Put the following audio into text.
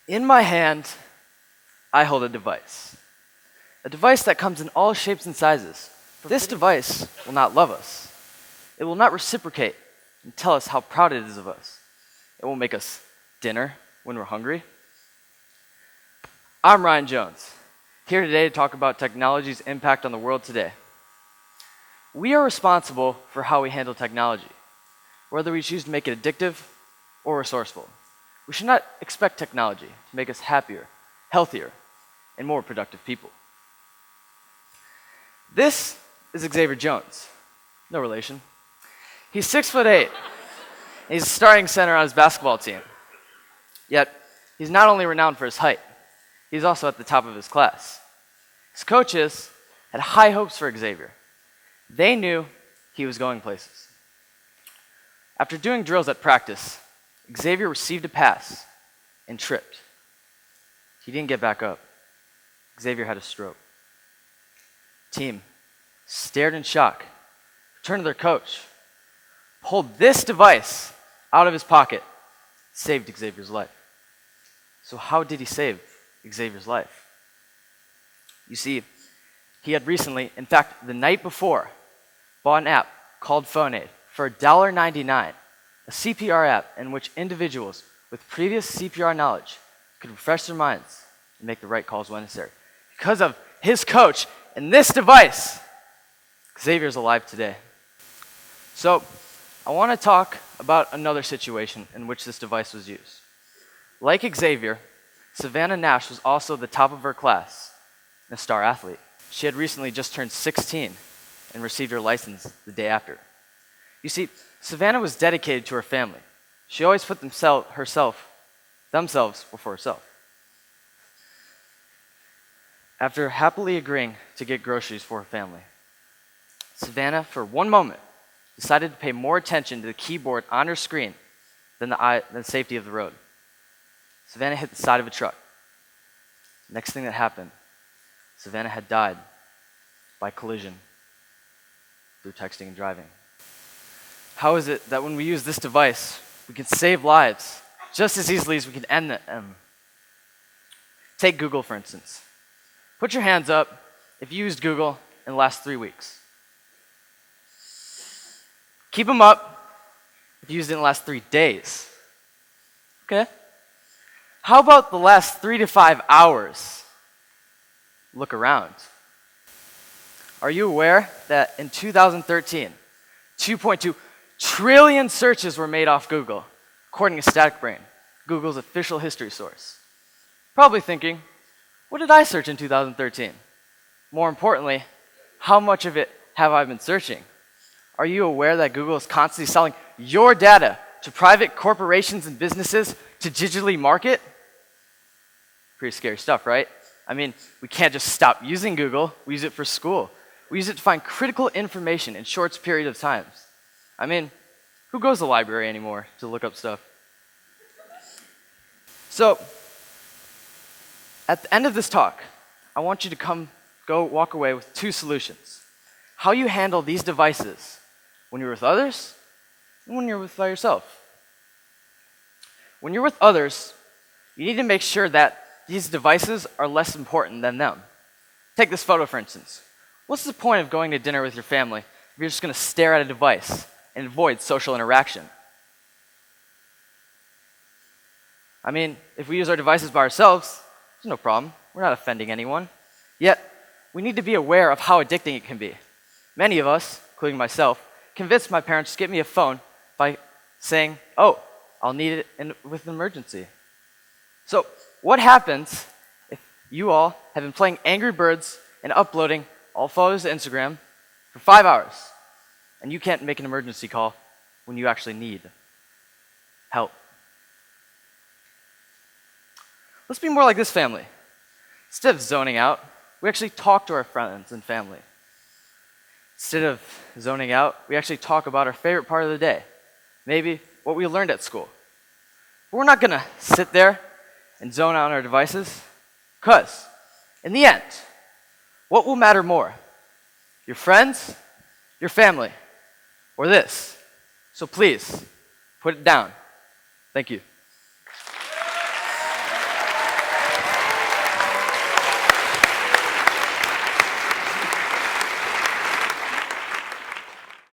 In my hand, I hold a device that comes in all shapes and sizes. This device will not love us. It will not reciprocate and tell us how proud it is of us. It won't make us dinner when we're hungry. I'm Ryan Jones, here today to talk about technology's impact on the world today. We are responsible for how we handle technology, whether we choose to make it addictive or resourceful. We should not expect technology to make us happier, healthier, and more productive people. This is Xavier Jones. No relation. He's 6'8", and he's a starting center on his basketball team. Yet, he's not only renowned for his height, he's also at the top of his class. His coaches had high hopes for Xavier. They knew he was going places. After doing drills at practice, Xavier received a pass and tripped. He didn't get back up. Xavier had a stroke. Team stared in shock, turned to their coach, pulled this device out of his pocket, saved Xavier's life. So how did he save Xavier's life? You see, he had recently, in fact, the night before, bought an app called PhoneAid for $1.99, a CPR app in which individuals with previous CPR knowledge could refresh their minds and make the right calls when necessary. Because of his coach and this device, Xavier's alive today. So, I want to talk about another situation in which this device was used. Like Xavier, Savannah Nash was also the top of her class and a star athlete. She had recently just turned 16 and received her license the day after. You see, Savannah was dedicated to her family. She always put themselves before herself. After happily agreeing to get groceries for her family, Savannah, for one moment, decided to pay more attention to the keyboard on her screen than the safety of the road. Savannah hit the side of a truck. Next thing that happened, Savannah had died by collision through texting and driving. How is it that when we use this device, we can save lives just as easily as we can end them? Take Google, for instance. Put your hands up if you used Google in the last 3 weeks. Keep them up if you used it in the last 3 days. Okay? How about the last 3 to 5 hours? Look around. Are you aware that in 2013, 2.2 trillion searches were made off Google, according to Static Brain, Google's official history source? Probably thinking, what did I search in 2013? More importantly, how much of it have I been searching? Are you aware that Google is constantly selling your data to private corporations and businesses to digitally market? Pretty scary stuff, right? I mean, we can't just stop using Google. We use it for school. We use it to find critical information in short periods of time. I mean, who goes to the library anymore to look up stuff? So, at the end of this talk, I want you to walk away with 2 solutions. How you handle these devices when you're with others and when you're by yourself. When you're with others, you need to make sure that these devices are less important than them. Take this photo, for instance. What's the point of going to dinner with your family if you're just going to stare at a device and avoid social interaction? I mean, if we use our devices by ourselves, there's no problem. We're not offending anyone. Yet, we need to be aware of how addicting it can be. Many of us, including myself, convinced my parents to get me a phone by saying, oh, I'll need it with an emergency. So, what happens if you all have been playing Angry Birds and uploading all photos to Instagram for 5 hours, and you can't make an emergency call when you actually need help? Let's be more like this family. Instead of zoning out, we actually talk to our friends and family. Instead of zoning out, we actually talk about our favorite part of the day, maybe what we learned at school. But we're not going to sit there and zone out on our devices, because in the end, what will matter more? Your friends, your family, or this? So please, put it down. Thank you.